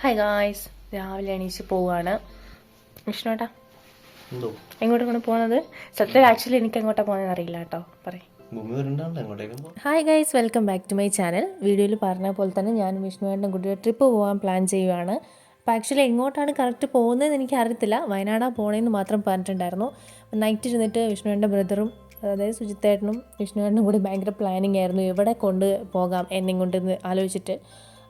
Hi guys, രാവിലെ എണീച്ച് പോവുകയാണ്. വിഷ്ണുവേട്ടാ എങ്ങോട്ടാണ് പോകുന്നത്? സത്യം ആക്ച്വലി എനിക്ക് എങ്ങോട്ടാണ് പോകുന്നതെന്ന് അറിയില്ല കേട്ടോ. പറയും. Hi guys, welcome back to my channel. വീഡിയോയിൽ പറഞ്ഞ പോലെ തന്നെ ഞാൻ വിഷ്ണുവേട്ടനും കൂടി ട്രിപ്പ് പോകാൻ പ്ലാൻ ചെയ്യുകയാണ്. അപ്പോൾ ആക്ച്വലി എങ്ങോട്ടാണ് കറക്റ്റ് പോകുന്നതെന്ന് എനിക്ക് അറിയത്തില്ല. വയനാടാണ് പോകണമെന്ന് മാത്രം പറഞ്ഞിട്ടുണ്ടായിരുന്നു. നൈറ്റ് ഇരുന്നിട്ട് വിഷ്ണുവേട്ടൻ്റെ ബ്രദറും അതായത് സുജിത്തേട്ടനും വിഷ്ണുവേട്ടനും കൂടി ഭയങ്കര പ്ലാനിങ് ആയിരുന്നു, എവിടെ കൊണ്ട് പോകാം എന്നിങ്ങോട്ടെന്ന് ആലോചിച്ചിട്ട്.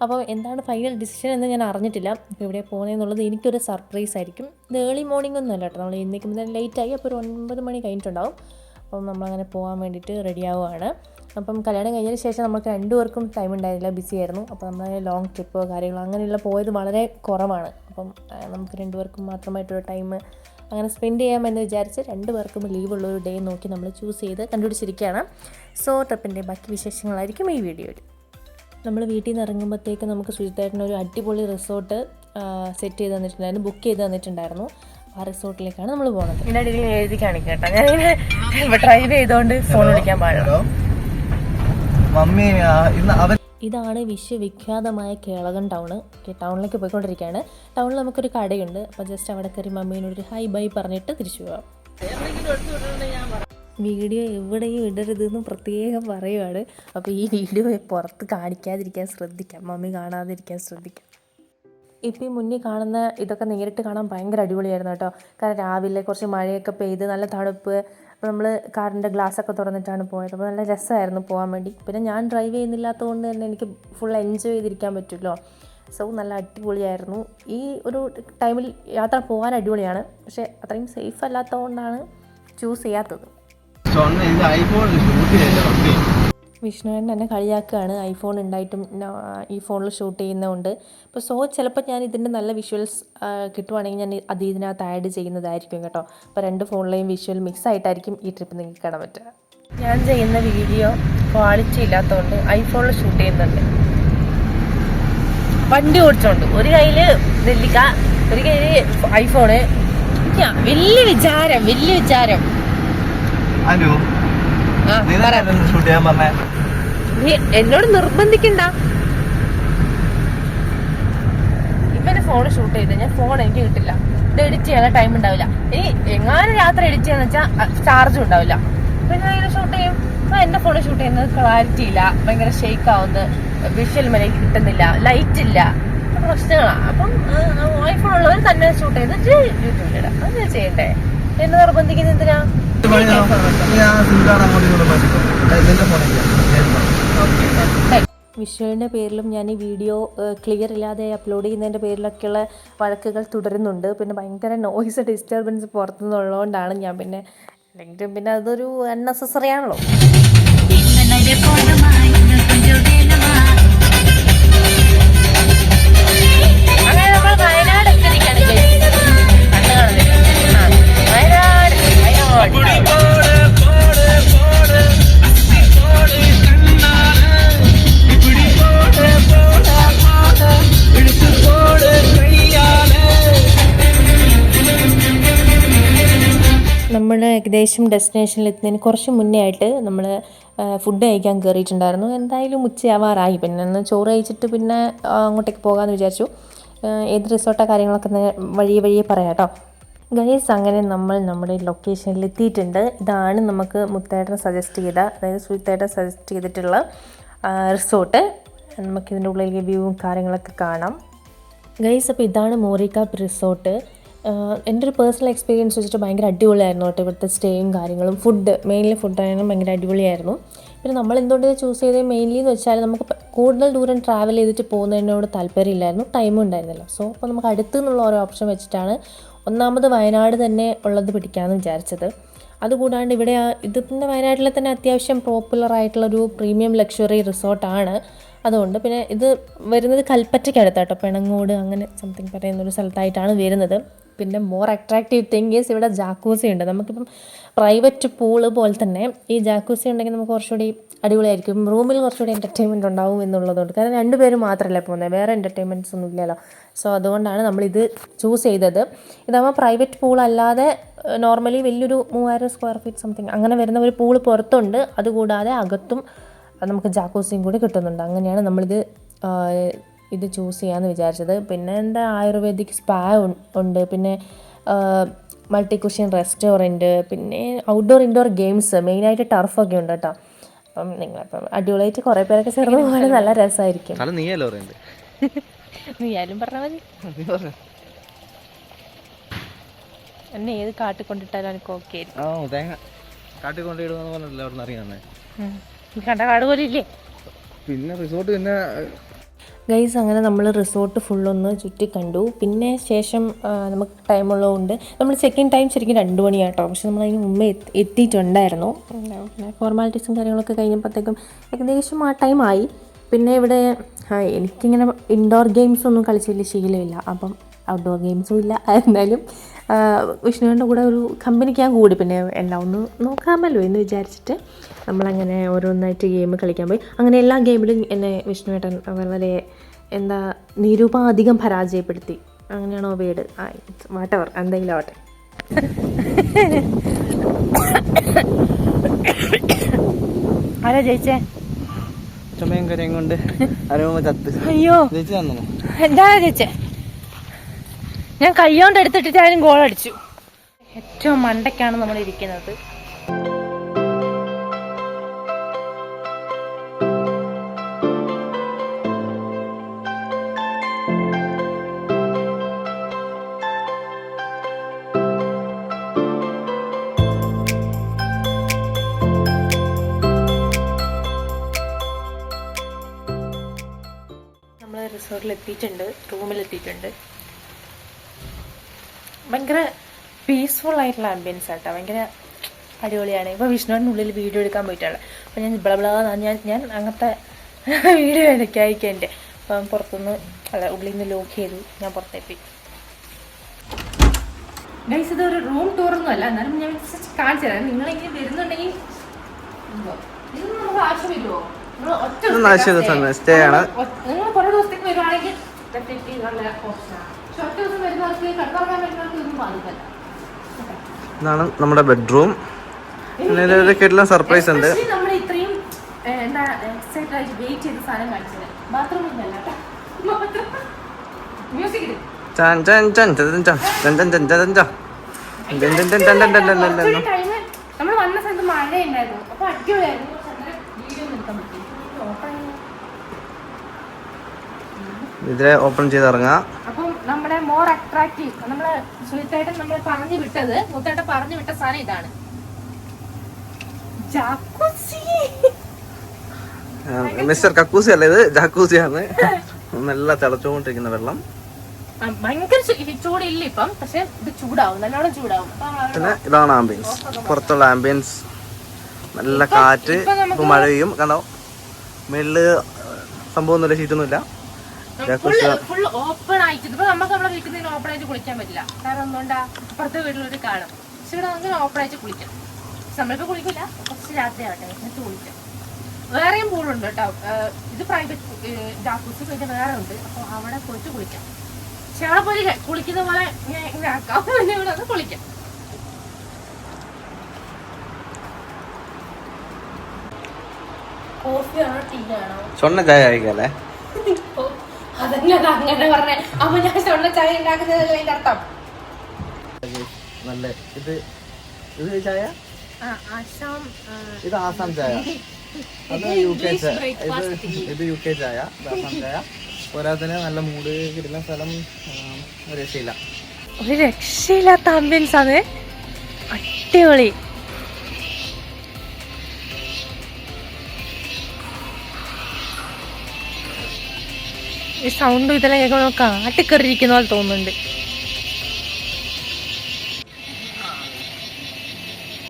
അപ്പോൾ എന്താണ് ഫൈനൽ ഡിസിഷൻ എന്ന് ഞാൻ അറിഞ്ഞിട്ടില്ല. ഇപ്പോൾ ഇവിടെ പോകുന്നതെന്നുള്ളത് എനിക്കൊരു സർപ്രൈസ് ആയിരിക്കും. ഇത് ഏർലി മോർണിംഗ് ഒന്നും അല്ല കേട്ടോ, നമ്മൾ ഇന്നിക്കുമ്പോൾ ലേറ്റായി. അപ്പോൾ ഒരു 9 മണി കഴിഞ്ഞിട്ടുണ്ടാവും. അപ്പം നമ്മളങ്ങനെ പോകാൻ വേണ്ടിയിട്ട് റെഡിയാവുകയാണ്. അപ്പം കല്യാണം കഴിഞ്ഞതിന് ശേഷം നമുക്ക് രണ്ടുപേർക്കും ടൈം ഉണ്ടായിരുന്നില്ല, ബിസി ആയിരുന്നു. അപ്പോൾ നമ്മൾ ലോങ് ട്രിപ്പോ കാര്യങ്ങളോ അങ്ങനെയുള്ള പോയത് വളരെ കുറവാണ്. അപ്പം നമുക്ക് രണ്ടുപേർക്കും മാത്രമായിട്ടൊരു ടൈം അങ്ങനെ സ്പെൻഡ് ചെയ്യാമെന്ന് വിചാരിച്ച് രണ്ടുപേർക്കും ലീവുള്ളൊരു ഡേ നോക്കി നമ്മൾ ചൂസ് ചെയ്ത് കണ്ടുപിടിച്ചിരിക്കുകയാണ്. സോ ട്രിപ്പിൻ്റെ ബാക്കി വിശേഷങ്ങളായിരിക്കും ഈ വീഡിയോയിൽ. നമ്മൾ വീട്ടിൽ നിന്ന് ഇറങ്ങുമ്പോഴത്തേക്ക് നമുക്ക് സുജിത്തേട്ടനൊരു അടിപൊളി റിസോർട്ട് സെറ്റ് ചെയ്ത് തന്നിട്ടുണ്ടായിരുന്നു, ബുക്ക് ചെയ്ത് തന്നിട്ടുണ്ടായിരുന്നു. ആ റിസോർട്ടിലേക്കാണ് നമ്മൾ പോകുന്നത്. ഇതിൻ്റെ അടിയിൽ എഴുതി കാണിക്കാം കേട്ടോ. ഞാനിങ്ങനെ ഡ്രൈവ് ചെയ്തുകൊണ്ട് ഫോൺ വിളിക്കാൻ പാടില്ല. ഇതാണ് വിശ്വവിഖ്യാതമായ കേളകം ടൗണ്. ടൗണിലേക്ക് പോയിക്കൊണ്ടിരിക്കുകയാണ്. ടൗണിൽ നമുക്കൊരു കടയുണ്ട്. അപ്പോൾ ജസ്റ്റ് അവിടെ കയറി മമ്മീനോടൊരു ഹൈ ബൈ പറഞ്ഞിട്ട് തിരിച്ചു പോകാം. വീഡിയോ എവിടെയും ഇടരുതെന്ന് പ്രത്യേകം പറയുവാണ്. അപ്പോൾ ഈ വീഡിയോ പുറത്ത് കാണിക്കാതിരിക്കാൻ ശ്രദ്ധിക്കാം, മമ്മി കാണാതിരിക്കാൻ ശ്രദ്ധിക്കാം. ഇപ്പോൾ ഈ മുന്നിൽ കാണുന്ന ഇതൊക്കെ നേരിട്ട് കാണാൻ ഭയങ്കര അടിപൊളിയായിരുന്നു കേട്ടോ. കാരണം രാവിലെ കുറച്ച് മഴയൊക്കെ പെയ്ത് നല്ല തണുപ്പ്. അപ്പോൾ നമ്മൾ കാറിൻ്റെ ഗ്ലാസ്സൊക്കെ തുറന്നിട്ടാണ് പോയത്. അപ്പോൾ നല്ല രസമായിരുന്നു പോകാൻ വേണ്ടി. പിന്നെ ഞാൻ ഡ്രൈവ് ചെയ്യുന്നില്ലാത്തത് കൊണ്ട് തന്നെ എനിക്ക് ഫുൾ എൻജോയ് ചെയ്തിരിക്കാൻ പറ്റുമല്ലോ. സോ നല്ല അടിപൊളിയായിരുന്നു. ഈ ഒരു ടൈമിൽ യാത്ര പോകാൻ അടിപൊളിയാണ്, പക്ഷേ അത്രയും സേഫ് അല്ലാത്തത് കൊണ്ടാണ് ചൂസ് ചെയ്യാത്തത്. വിഷ്ണുവേട്ടൻ എന്നെ കളിയാക്കുകയാണ്, ഐഫോൺ ഉണ്ടായിട്ടും ഈ ഫോണിൽ ഷൂട്ട് ചെയ്യുന്നതുകൊണ്ട്. അപ്പോൾ ചിലപ്പോൾ ഞാൻ ഇതിൻ്റെ നല്ല വിഷ്വൽസ് കിട്ടുവാണെങ്കിൽ ഞാൻ അത് ഇതിനകത്ത് ആഡ് ചെയ്യുന്നതായിരിക്കും കേട്ടോ. അപ്പോൾ 2 ഫോണിലെയും വിഷ്വൽ മിക്സ് ആയിട്ടായിരിക്കും ഈ ട്രിപ്പ് നിങ്ങൾക്ക് കാണാൻ പറ്റുക. ഞാൻ ചെയ്യുന്ന വീഡിയോ ക്വാളിറ്റി ഇല്ലാത്തതുകൊണ്ട് ഐഫോണിൽ ഷൂട്ട് ചെയ്യുന്നുണ്ട്. വണ്ടി ഓടിച്ചോണ്ട് ഒരു കയ്യിൽ നെല്ലിക്ക, ഒരു കയ്യിൽ ഐഫോണ്. വലിയ വിചാരം എന്നോട് നിർബന്ധിക്കണ്ട. ഇവനെ ഫോൺ ഷൂട്ട് ചെയ്ത് ഞാൻ ഫോൺ എനിക്ക് കിട്ടില്ല. ഇത് എഡിറ്റ് ചെയ്യാൻ ടൈം ഉണ്ടാവില്ല. ഇനി എങ്ങാനും രാത്രി എഡിറ്റ് ചെയ്യാന്ന് വെച്ചാൽ ചാർജും ഉണ്ടാവില്ല. പിന്നെ അതിനെ ഷൂട്ട് ചെയ്യും. എന്റെ ഫോൺ ഷൂട്ട് ചെയ്യുന്നത് ക്ലാരിറ്റി ഇല്ല, ഭയങ്കര ഷേക്ക് ആവുന്നു, വിഷ്വൽ മനക്ക് കിട്ടുന്നില്ല, ലൈറ്റ് ഇല്ല, പ്രശ്നങ്ങളാണ്. അപ്പം ഐഫോൺ ഉള്ളവർ തന്നെ ഷൂട്ട് ചെയ്തിട്ട് യൂട്യൂബിലിടാം. അങ്ങനെ ചെയ്യണ്ടേ? എന്നെ നിർബന്ധിക്കുന്ന എന്തിനാ? വിഷ്വലിൻ്റെ പേരിലും ഞാൻ ഈ വീഡിയോ ക്ലിയർ ഇല്ലാതെ അപ്ലോഡ് ചെയ്യുന്നതിൻ്റെ പേരിലൊക്കെയുള്ള വഴക്കുകൾ തുടരുന്നുണ്ട്. പിന്നെ ഭയങ്കര നോയ്സ് ഡിസ്റ്റർബൻസ് പുറത്തുനിന്നുള്ളതുകൊണ്ടാണ് ഞാൻ പിന്നെ അതൊരു അൺനെസസറി ആണല്ലോ. അങ്ങനെ നമ്മൾ വയനാട് എത്തിയിരിക്കുകയാണ്. നമ്മൾ ഏകദേശം ഡെസ്റ്റിനേഷനിൽ എത്തുന്നതിന് കുറച്ച് മുന്നേ ആയിട്ട് നമ്മൾ ഫുഡ് കഴിക്കാൻ കയറിയിട്ടുണ്ടായിരുന്നു. എന്തായാലും ഉച്ചയാവാറായി. പിന്നെ ഒന്ന് ചോറ് കഴിച്ചിട്ട് പിന്നെ അങ്ങോട്ടേക്ക് പോകാമെന്ന് വിചാരിച്ചു. ഏത് റിസോർട്ടോ കാര്യങ്ങളൊക്കെ വഴിയെ പറയാം കേട്ടോ. ഗൈസ്, അങ്ങനെ നമ്മൾ നമ്മുടെ ലൊക്കേഷനിൽ എത്തിയിട്ടുണ്ട്. ഇതാണ് നമുക്ക് മുത്തേട്ടൻ സജസ്റ്റ് ചെയ്ത, അതായത് സുജിത്തേട്ടൻ സജസ്റ്റ് ചെയ്തിട്ടുള്ള റിസോർട്ട്. നമുക്കിതിൻ്റെ ഉള്ളിലേക്ക് വ്യൂവും കാര്യങ്ങളൊക്കെ കാണാം. ഗൈസ്, അപ്പോൾ ഇതാണ് മോറിക്കാപ്പ് റിസോർട്ട്. എൻ്റെ ഒരു പേഴ്സണൽ എക്സ്പീരിയൻസ് വെച്ചിട്ട് ഭയങ്കര അടിപൊളിയായിരുന്നു കേട്ടോ. ഇവിടുത്തെ സ്റ്റേയും കാര്യങ്ങളും മെയിൻലി ഫുഡായാലും ഭയങ്കര അടിപൊളിയായിരുന്നു. പിന്നെ നമ്മൾ എന്തുകൊണ്ട് ചൂസ് ചെയ്തത് മെയിൻലി എന്ന് വെച്ചാൽ നമുക്ക് കൂടുതൽ ദൂരം ട്രാവൽ ചെയ്തിട്ട് പോകുന്നതിനോട് താല്പര്യമില്ലായിരുന്നു, ടൈമും ഉണ്ടായിരുന്നില്ല. സോ അപ്പോൾ നമുക്ക് അടുത്തു നിന്നുള്ള ഓരോ ഓപ്ഷൻ വെച്ചിട്ടാണ് ഒന്നാമത് വയനാട് തന്നെ ഉള്ളത് പിടിക്കാമെന്ന് വിചാരിച്ചത്. അതുകൂടാണ്ട് ഇവിടെ ഇത് പിന്നെ വയനാട്ടിലെ തന്നെ അത്യാവശ്യം പോപ്പുലറായിട്ടുള്ളൊരു പ്രീമിയം ലക്ഷറി റിസോർട്ടാണ്. അതുകൊണ്ട് പിന്നെ ഇത് വരുന്നത് കൽപ്പറ്റയ്ക്കടുത്താട്ടോ, പെണങ്ങോട് അങ്ങനെ സംതിങ് പറയുന്നൊരു സ്ഥലത്തായിട്ടാണ് വരുന്നത്. പിന്നെ മോർ അട്രാക്റ്റീവ് തിങ് ഈസ് ഇവിടെ ജാക്കൂസി ഉണ്ട്. നമുക്കിപ്പം പ്രൈവറ്റ് പൂള് പോലെ തന്നെ ഈ ജാക്കൂസി ഉണ്ടെങ്കിൽ നമുക്ക് കുറച്ചുകൂടി അടിപൊളിയായിരിക്കും. റൂമിൽ കുറച്ചുകൂടി എൻ്റർടൈൻമെൻറ്റ് ഉണ്ടാവും എന്നുള്ളതുകൊണ്ട്. കാരണം 2 പേര് മാത്രമല്ലേ പോകുന്നത്, വേറെ എൻ്റർടൈൻമെൻറ്റ്സ് ഒന്നും ഇല്ലല്ലോ. സോ അതുകൊണ്ടാണ് നമ്മളിത് ചൂസ് ചെയ്തത്. ഇതാകുമ്പോൾ പ്രൈവറ്റ് പൂളല്ലാതെ നോർമലി വലിയൊരു 3000 സ്ക്വയർ ഫീറ്റ് സംതിങ് അങ്ങനെ വരുന്ന ഒരു പൂള് പുറത്തുണ്ട്. അതുകൂടാതെ അകത്തും നമുക്ക് ജാക്കൂസിയും കൂടി കിട്ടുന്നുണ്ട്. അങ്ങനെയാണ് നമ്മളിത് ഇത് ചൂസ് ചെയ്യാമെന്ന് വിചാരിച്ചത്. പിന്നെ എന്താ ആയുർവേദിക് സ്പാ ഉണ്ട്, പിന്നെ മൾട്ടി കുഷൻ റെസ്റ്റോറൻറ്റ്, പിന്നെ ഔട്ട്ഡോർ ഇൻഡോർ ഗെയിംസ്, മെയിനായിട്ട് ടർഫൊക്കെ ഉണ്ട് കേട്ടോ. അപ്പം നിങ്ങളപ്പം അടിപൊളിയായിട്ട് കുറേ പേരൊക്കെ ചേർന്ന് പോകാൻ നല്ല രസമായിരിക്കും. നീയാലും പറഞ്ഞാൽ മതി. എന്നെ ഏത് കാട്ടിൽ കൊണ്ടിട്ടാലും എനിക്ക് ഓക്കെ കണ്ട കാട് പോലെ ഇല്ലേ. പിന്നെ റിസോർട്ട് പിന്നെ ഗൈസ് അങ്ങനെ നമ്മൾ റിസോർട്ട് ഫുള്ളൊന്ന് ചുറ്റി കണ്ടു. പിന്നെ ശേഷം നമുക്ക് ടൈമുള്ളതുകൊണ്ട് നമ്മൾ ചെക്കിൻ ടൈം ശരിക്കും 2 മണിയാട്ടോ. പക്ഷെ നമ്മൾ അതിന് മുമ്പേ എത്തിയിട്ടുണ്ടായിരുന്നു. പിന്നെ ഫോർമാലിറ്റീസും കാര്യങ്ങളൊക്കെ കഴിഞ്ഞപ്പോഴത്തേക്കും ഏകദേശം ആ ടൈമായി. പിന്നെ ഇവിടെ എനിക്കിങ്ങനെ ഇൻഡോർ ഗെയിംസ് ഒന്നും കളിച്ചില്ല, ശീലമില്ല. അപ്പം ഔട്ട്ഡോർ ഗെയിംസും ഇല്ല. എന്നാലും വിഷ്ണുവിൻ്റെ കൂടെ ഒരു കമ്പനിക്കാൻ കൂടി, പിന്നെ എല്ലാം ഒന്ന് നോക്കാമല്ലോ എന്ന് വിചാരിച്ചിട്ട് നമ്മളങ്ങനെ ഓരോന്നായിട്ട് ഗെയിം കളിക്കാൻ പോയി. അങ്ങനെ എല്ലാ ഗെയിമിലും എന്നെ വിഷ്ണുവേട്ടൻ വളരെ എന്താ നിരുപാധികം പരാജയപ്പെടുത്തി. അങ്ങനെയാണോ വേർഡ്? വാട്ടവർ, എന്തെങ്കിലും ആവട്ടെ. ആരാ ജയിച്ചേ? ചുമയും കരയും കൊണ്ട് ചത്ത്. അയ്യോ, എന്താ ജയിച്ചേ? ഞാൻ കൈകൊണ്ട് എടുത്തിട്ടാലും ഗോൾ അടിച്ചു. ഏറ്റവും മണ്ടയ്ക്കാണ് നമ്മൾ ഇരിക്കുന്നത്. നമ്മൾ റിസോർട്ടിലെത്തിയിട്ടുണ്ട്, റൂമിലെത്തിയിട്ടുണ്ട്. ഭയങ്കര പീസ്ഫുൾ ആയിട്ടുള്ള ആംബിയൻസ് ആട്ടോ, ഭയങ്കര അടിപൊളിയാണ്. ഇപ്പോൾ വിഷ്ണുവിനുള്ളിൽ വീഡിയോ എടുക്കാൻ പോയിട്ടുള്ളത്. അപ്പോൾ ഞാൻ ഞാൻ അങ്ങനത്തെ വീഡിയോ എനിക്ക് അയക്കേണ്ടേ. അപ്പം പുറത്തുനിന്ന് ഉള്ളിൽ നിന്ന് ലോക്ക് ചെയ്തു, ഞാൻ പുറത്തെത്തി. ഗൈസ്, ഇതൊരു റൂം ടൂറൊന്നും അല്ല, എന്നാലും ഞാൻ കാണിച്ചു തരാം. നിങ്ങളെങ്കിലും വരുന്നുണ്ടെങ്കിൽ ഇതൊന്നും നമുക്ക് ആവശ്യമില്ലോ. നിങ്ങൾ കുറേ ദിവസത്തേക്ക് വരുവാണെങ്കിൽ നല്ല ഓപ്ഷനാണ്. ഇതാണ് നമ്മുടെ ബെഡ്റൂം. സർപ്രൈസ് ഉണ്ട്. നമ്മൾ ഇത്രയും എന്താ എക്സൈറ്റഡ് ആയിട്ട് വെയിറ്റ് ചെയ്ത സാധനം കാണിച്ചത് ബാത്റൂമിൽ നമ്മൾ വന്ന സ്ഥലത്ത് മഴയുണ്ടായിരുന്നു. അപ്പൊ അടിപൊളിയായിരുന്നു. ഇതിലെ ഓപ്പൺ ചെയ്തിറങ്ങാം. അപ്പം നമ്മുടെ മോർ അട്രാക്റ്റീവ്, നമ്മള് സുഹൃത്തായിട്ട് നമ്മൾ പറഞ്ഞു വിട്ടത്, മുത്തായിട്ട് പറഞ്ഞു വിട്ട സാധനം ഇതാണ്, ജാക്കൂസി. മിസ്റ്റർ കക്കൂസി അല്ല, ഇത് ജാക്കൂസിയാണ്. നല്ല തിളച്ചുകൊണ്ടിരിക്കുന്ന വെള്ളം. ഭയങ്കര ചൂടില്ല ഇപ്പം, പക്ഷെ ഇത് ചൂടാവും, നല്ലോണം ചൂടാവും. പിന്നെ ഇതാണ് ആംബിയൻസ്, പുറത്തുള്ള ആംബിയൻസ്. നല്ല കാറ്റ്, ഇപ്പൊ മഴയും കണ്ടോ. മേളില് സംഭവമൊന്നുമില്ല, ഷീറ്റൊന്നുമില്ല. ഫുൾ ഓപ്പൺ ആയിട്ട്. ഇപ്പൊ നമുക്ക് നമ്മളെ വീട്ടിൽ നിന്ന് ഓപ്പൺ ആയിട്ട് കുളിക്കാൻ പറ്റില്ല, കാരണം എന്തുകൊണ്ടാ, അപ്പുറത്തെ വീട്ടിലൊരു കാണും. പക്ഷെ ഇവിടെ അങ്ങനെ ഓപ്പൺ ആയിട്ട് കുളിക്കാം. നമ്മളിപ്പോ കുളിക്കില്ല, കുറച്ച് രാത്രി ആവട്ടെ എന്നിട്ട് കുളിക്കാം. വേറെയും പൂളുണ്ട് കേട്ടോ. ഇത് പ്രൈവറ്റ് ജാക്കൂസി, പിന്നെ വേറെ ഉണ്ട്. അപ്പൊ അവിടെ പോയിട്ട് കുളിക്കാം. പക്ഷെ അവിടെ പോയി കുളിക്കുന്ന പോലെ ഇങ്ങനെ ആക്കാം, പിന്നെ ഇവിടെ ഒന്ന് കുളിക്കാം. കോഫിയാണോ ടീ ആണോ? ചൊണ്ണ ചായ കഴിക്കാല്ലേ? അതന്നെയാണ് അങ്ങനെ പറഞ്ഞേ. അപ്പൊ ഞാൻ ചൊണ്ണ ചായ ഉണ്ടാക്കുന്നതല്ലേ അതിന്റെ അർത്ഥം. നല്ല ഇത് ചായ, ഇത് ആസാം ചായ, അത് UK ചായ, ഇത് UK ചായ, ആസാം ചായ. പോരാത്തതിന് നല്ല മൂഡ് കിട്ടുന്ന സ്ഥലം, രക്ഷയില്ല. ഒരു രക്ഷയില്ലാത്ത ആംബിയൻസ് ആണ്, അടിപൊളി. ഈ സൗണ്ടും ഇതെല്ലാം കേൾക്കുമ്പോൾ കാട്ടിക്കറിയിരിക്കുന്ന പോലെ തോന്നുന്നുണ്ട്.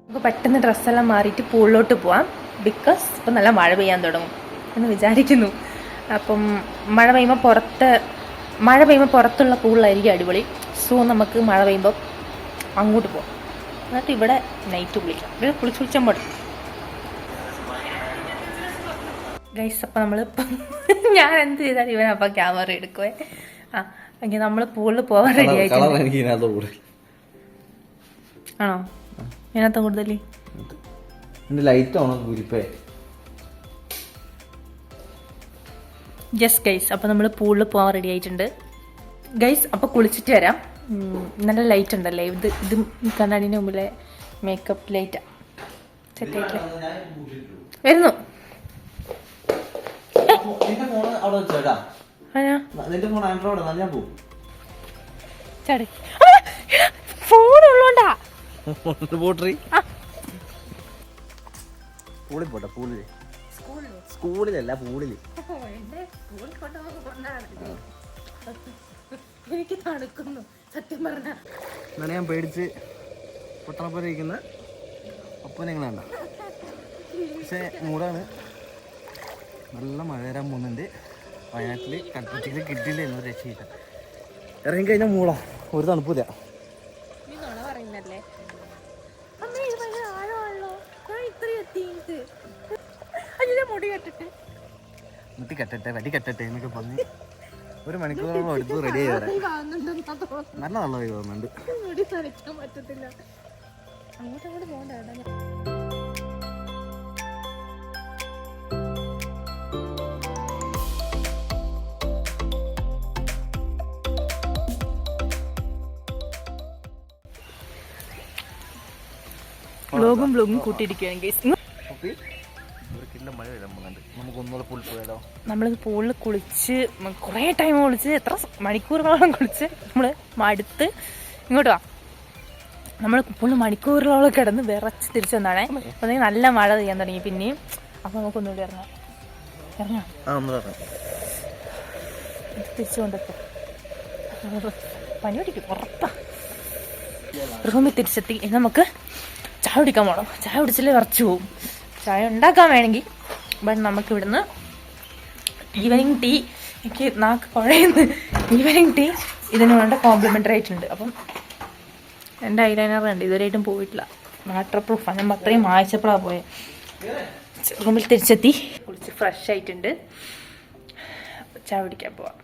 നമുക്ക് പെട്ടെന്ന് ഡ്രസ്സെല്ലാം മാറിയിട്ട് പൂളിലോട്ട് പോവാം. ബിക്കോസ് ഇപ്പം നല്ല മഴ പെയ്യാൻ തുടങ്ങും എന്ന് വിചാരിക്കുന്നു. അപ്പം മഴ പെയ്യുമ്പോൾ പുറത്തുള്ള പൂളിലായിരിക്കും അടിപൊളി. സോ നമുക്ക് മഴ പെയ്യുമ്പോൾ അങ്ങോട്ട് പോവാം, എന്നിട്ട് ഇവിടെ നൈറ്റ് കുളിക്കാം. ഇവിടെ കുളിച്ചാൽ പോട്ടെ ഗൈസ്. അപ്പം നമ്മളിപ്പം ഞാൻ എന്ത് ചെയ്താലും ഇവൻ അപ്പം ക്യാമറ എടുക്കുവേ. എങ്കിൽ നമ്മൾ പൂളിൽ പോവാൻ റെഡി ആയിട്ടുണ്ട്. ആണോ ഇതിനകത്ത് കൂടുതൽ ലൈറ്റ് ആണോ? യെസ് ഗൈസ്, അപ്പോൾ നമ്മൾ പൂളിൽ പോകാൻ റെഡി ആയിട്ടുണ്ട് ഗൈസ്. അപ്പോൾ കുളിച്ചിട്ട് വരാം. നല്ല ലൈറ്റ് ഉണ്ടല്ലേ, ഇത് കണ്ണാടിൻ്റെ മുമ്പിലെ മേക്കപ്പ് ലൈറ്റാണ്. സെറ്റ് ആയിട്ടില്ല വരുന്നു. ഫോണുള്ളോണ്ടാ പൂളിൽ പോട്ടെ, സ്കൂളിലല്ല പൂളില്. എനിക്ക് തണുക്കുന്നു സത്യം പറഞ്ഞ. എന്നാണ് ഞാൻ പേടിച്ച് പൊട്ടണപ്പോലെ ഇരിക്കുന്ന ഒപ്പം നിങ്ങളുണ്ട. പക്ഷേ മൂടാണ്, നല്ല മഴ വരാൻ പോകുന്നുണ്ട്. വയനാട്ടിൽ കൽപ്പറ്റയിൽ കിട്ടില്ല എന്നൊരു രക്ഷയില്ല. ഇറങ്ങിക്കഴിഞ്ഞാൽ മൂളാ, ഒരു തണുപ്പില്ല. മുട്ടി കെട്ടട്ടെ, വടി കെട്ടട്ടെ എന്നൊക്കെ പറഞ്ഞ് 1 മണിക്കൂറോളം എടുത്ത് റെഡി ആയി വരാം. നല്ല നല്ലതായി തോന്നുന്നുണ്ട്. ബ്ലോഗും കൂട്ടിയിരിക്കുകയാണ്. മഴ വരാൻ പോകുന്നുണ്ട്. നമുക്ക് ഒന്നുകൂടെ പൂളിൽ പോയാലോ? നമ്മളിത് പൂളിൽ കുളിച്ച് കുറേ ടൈം കുളിച്ച്, എത്ര മണിക്കൂറുകളോളം കുളിച്ച് നമ്മൾ മടുത്ത് ഇങ്ങോട്ട് വാ. നമ്മൾ പൂളിൽ മണിക്കൂറുകളോളം കിടന്ന് വിറച്ച് തിരിച്ചു വന്നാണേ. അപ്പോൾ നല്ല മഴ പെയ്യാൻ തുടങ്ങി പിന്നെയും. അപ്പോൾ നമുക്കൊന്നുകൂടി ഇറങ്ങാം. തിരിച്ചു കൊണ്ടെത്തും, പനി പിടിക്കും ഉറപ്പാ. റൂമിൽ തിരിച്ചെത്തി. ഇനി നമുക്ക് ചായ കുടിക്കാൻ പോകണം. ചായ കുടിച്ചില്ലേ വിറച്ചു പോവും. ചായ ഉണ്ടാക്കാൻ വേണമെങ്കിൽ, ബട്ട് നമുക്ക് ഇവിടുന്ന് ഈവനിങ് ടീ, എനിക്ക് നാക്ക് കുഴയുന്നു. ഈവനിങ് ടീ ഇതിന് വേണ്ട കോംപ്ലിമെൻ്ററി ആയിട്ടുണ്ട്. അപ്പം എൻ്റെ ഐലൈനർ ഉണ്ട്, ഇതുവരെയായിട്ടും പോയിട്ടില്ല. വാട്ടർ പ്രൂഫാണ്. ഞാൻ അത്രയും ആഴ്ചപ്പോഴാണ് പോയത്. റൂമിൽ തിരിച്ചെത്തി, കുളിച്ച് ഫ്രഷ് ആയിട്ടുണ്ട്. ചായ കുടിക്കാൻ പോവാം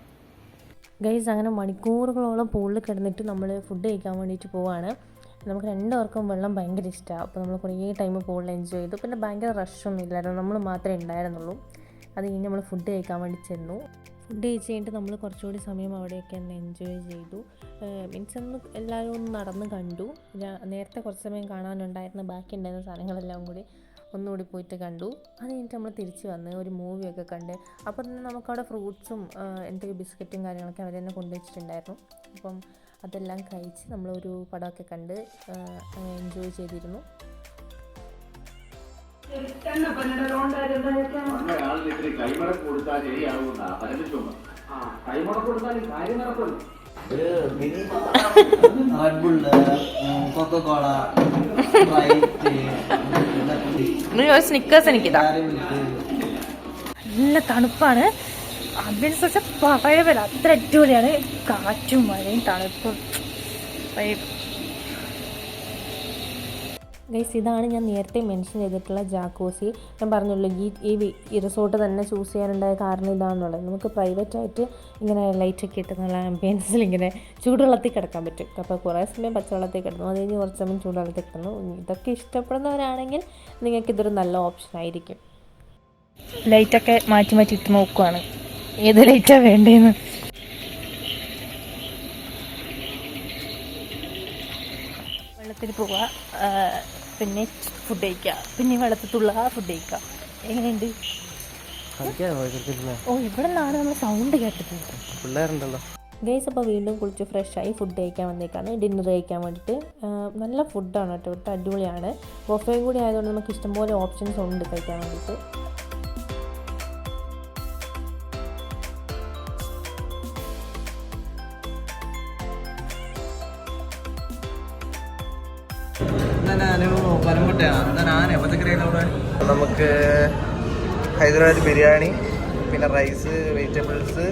ഗൈസ്. അങ്ങനെ മണിക്കൂറുകളോളം പൂളിൽ കിടന്നിട്ട് നമ്മൾ ഫുഡ് കഴിക്കാൻ വേണ്ടിയിട്ട് പോവാണ്. നമുക്ക് 2 പേർക്കും വെള്ളം ഭയങ്കര ഇഷ്ടമാണ്. അപ്പോൾ നമ്മൾ കുറേ ടൈം പൂളിൽ എൻജോയ് ചെയ്തു. പിന്നെ ഭയങ്കര റഷൊന്നും ഇല്ലായിരുന്നു, നമ്മൾ മാത്രമേ ഉണ്ടായിരുന്നുള്ളൂ. അത് കഴിഞ്ഞ് നമ്മൾ ഫുഡ് കഴിക്കാൻ വേണ്ടി ചെന്നു. ഫുഡ് കഴിച്ച് കഴിഞ്ഞിട്ട് നമ്മൾ കുറച്ചുകൂടി സമയം അവിടെയൊക്കെ ഒന്ന് എൻജോയ് ചെയ്തു. മീൻസ് ഒന്ന് എല്ലാവരും ഒന്ന് നടന്ന് കണ്ടു. നേരത്തെ കുറച്ച് സമയം കാണാനുണ്ടായിരുന്ന ബാക്കി ഉണ്ടായിരുന്ന സാധനങ്ങളെല്ലാം കൂടി ഒന്നുകൂടി പോയിട്ട് കണ്ടു. അത് കഴിഞ്ഞിട്ട് നമ്മൾ തിരിച്ച് വന്ന് ഒരു മൂവിയൊക്കെ കണ്ട്. അപ്പോൾ തന്നെ നമുക്കവിടെ ഫ്രൂട്ട്സും എന്തൊക്കെ ബിസ്ക്കറ്റും കാര്യങ്ങളൊക്കെ അവർ തന്നെ കൊണ്ടുവച്ചിട്ടുണ്ടായിരുന്നു. അപ്പം അതെല്ലാം കഴിച്ച് നമ്മളൊരു പടമൊക്കെ കണ്ട് എൻജോയ് ചെയ്തിരുന്നു. സ്നിക്കേഴ്സ് എനിക്കിതാ. നല്ല തണുപ്പാണ്. ആംബിയൻസ് വെച്ചാൽ പറയവല്ല, അത്ര അടിപൊളിയാണ്. കാറ്റും മഴയും തണുപ്പും. ഗൈസ്, ഇതാണ് ഞാൻ നേരത്തെ മെൻഷൻ ചെയ്തിട്ടുള്ള ജാക്കോസി. ഞാൻ പറഞ്ഞല്ലോ ഈ റിസോർട്ട് തന്നെ ചൂസ് ചെയ്യാനുണ്ടായ കാരണം ഇതാണെന്നുള്ളത്. നമുക്ക് പ്രൈവറ്റായിട്ട് ഇങ്ങനെ ലൈറ്റൊക്കെ ഇട്ട് നല്ല ആംബിയൻസിൽ ഇങ്ങനെ ചൂടുവെള്ളത്തിൽ കിടക്കാൻ പറ്റും. അപ്പോൾ കുറേ സമയം പച്ചവെള്ളത്തിൽ കിടന്നു, അത് കഴിഞ്ഞ് കുറച്ച് സമയം ചൂടുവെള്ളത്തിൽ കിടന്നു. ഇതൊക്കെ ഇഷ്ടപ്പെടുന്നവരാണെങ്കിൽ നിങ്ങൾക്കിതൊരു നല്ല ഓപ്ഷൻ ആയിരിക്കും. ലൈറ്റൊക്കെ മാറ്റി മാറ്റി ഇട്ട് നോക്കുവാണ് ഏത് ലൈറ്റാണ് വേണ്ടതെന്ന്. വെള്ളത്തിൽ പോവുക, പിന്നെ ഫുഡ് കഴിക്കുക, പിന്നെ വെള്ളത്തിൽ തുള്ളുക, ഫുഡ് കഴിക്കുക. എങ്ങനെയുണ്ട്? ഓ, ഇവിടെ നിന്നാണ് നമ്മൾ സൗണ്ട് കേട്ടത്. പിള്ളേരുണ്ടല്ലോ ഗൈസ്. അപ്പോൾ വീണ്ടും കുളിച്ച് ഫ്രഷായി ഫുഡ് കഴിക്കാൻ വന്നേക്കാണ്, ഡിന്നർ കഴിക്കാൻ വേണ്ടിയിട്ട്. നല്ല ഫുഡാണ് കേട്ടോ, ഇവിടുത്തെ അടിപൊളിയാണ്. ബൊഫയും കൂടി ആയതുകൊണ്ട് നമുക്ക് ഇഷ്ടംപോലെ ഓപ്ഷൻസ് ഉണ്ട് കഴിക്കാൻ വേണ്ടിയിട്ട്. നമുക്ക് ഹൈദരാബാദ് ബിരിയാണി, പിന്നെ rice, vegetables,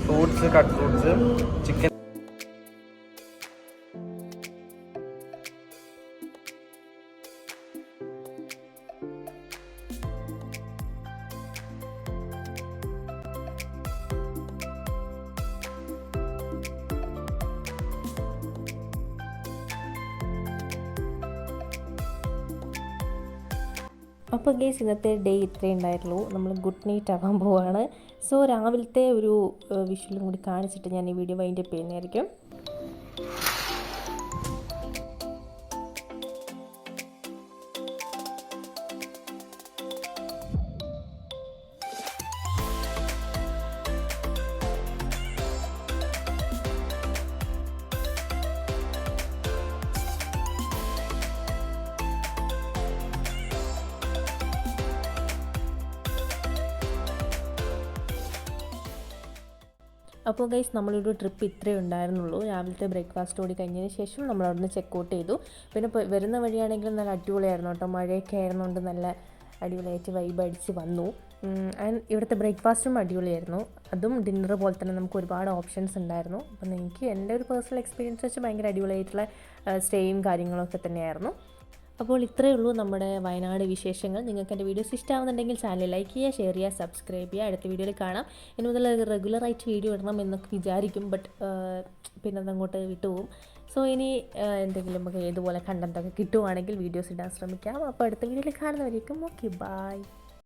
fruits, cut fruits, chicken. അപ്പോൾ ഗൈസ്, ഇന്നത്തെ ഡേ ഇത്രയേ ഉണ്ടായിട്ടുള്ളൂ. നമ്മൾ ഗുഡ് നൈറ്റ് ആവാൻ പോവാണ്. സോ രാവിലത്തെ ഒരു വിഷ്വലും കൂടി കാണിച്ചിട്ട് ഞാൻ ഈ വീഡിയോ വൈൻഡപ്പ് ചെയ്യുന്നതായിരിക്കും. അപ്പോൾ ഗൈസ് നമ്മളൊരു ട്രിപ്പ് ഇത്രയേ ഉണ്ടായിരുന്നുള്ളൂ. രാവിലത്തെ ബ്രേക്ക്ഫാസ്റ്റ് കൂടി കഴിഞ്ഞതിന് ശേഷം നമ്മൾ അവിടുന്ന് ചെക്കൗട്ട് ചെയ്തു. പിന്നെ വരുന്ന വഴിയാണെങ്കിലും നല്ല അടിപൊളിയായിരുന്നു കേട്ടോ. മഴയൊക്കെ ആയിരുന്നുകൊണ്ട് നല്ല അടിപൊളിയായിട്ട് വൈബ് അടിച്ച് വന്നു. ആൻഡ് ഇവിടുത്തെ ബ്രേക്ക്ഫാസ്റ്റും അടിപൊളിയായിരുന്നു. അതും ഡിന്നർ പോലെ തന്നെ നമുക്ക് ഒരുപാട് ഓപ്ഷൻസ് ഉണ്ടായിരുന്നു. അപ്പം എനിക്ക് എൻ്റെ ഒരു പേഴ്സണൽ എക്സ്പീരിയൻസ് വെച്ച് ഭയങ്കര അടിപൊളിയായിട്ടുള്ള സ്റ്റേയും കാര്യങ്ങളൊക്കെ തന്നെയായിരുന്നു. അപ്പോൾ ഇത്രയേ ഉള്ളൂ നമ്മുടെ വയനാട് വിശേഷങ്ങൾ. നിങ്ങൾക്ക് എൻ്റെ വീഡിയോസ് ഇഷ്ടമാകുന്നുണ്ടെങ്കിൽ ചാനൽ ലൈക്ക് ചെയ്യുക, ഷെയർ ചെയ്യുക, സബ്സ്ക്രൈബ് ചെയ്യുക. അടുത്ത വീഡിയോയിൽ കാണാം. ഇനി മുതൽ റെഗുലറായിട്ട് വീഡിയോ ഇടണം എന്നൊക്കെ വിചാരിക്കും, ബട്ട് പിന്നെ അതങ്ങോട്ട് വിട്ടുപോകും. സോ ഇനി എന്തെങ്കിലും നമുക്ക് ഇതുപോലെ കണ്ടൻറ്റൊക്കെ കിട്ടുവാണെങ്കിൽ വീഡിയോസ് ഇടാൻ ശ്രമിക്കാം. അപ്പോൾ അടുത്ത വീഡിയോയിൽ കാണുന്നവരേക്കും ഓക്കെ, ബൈ.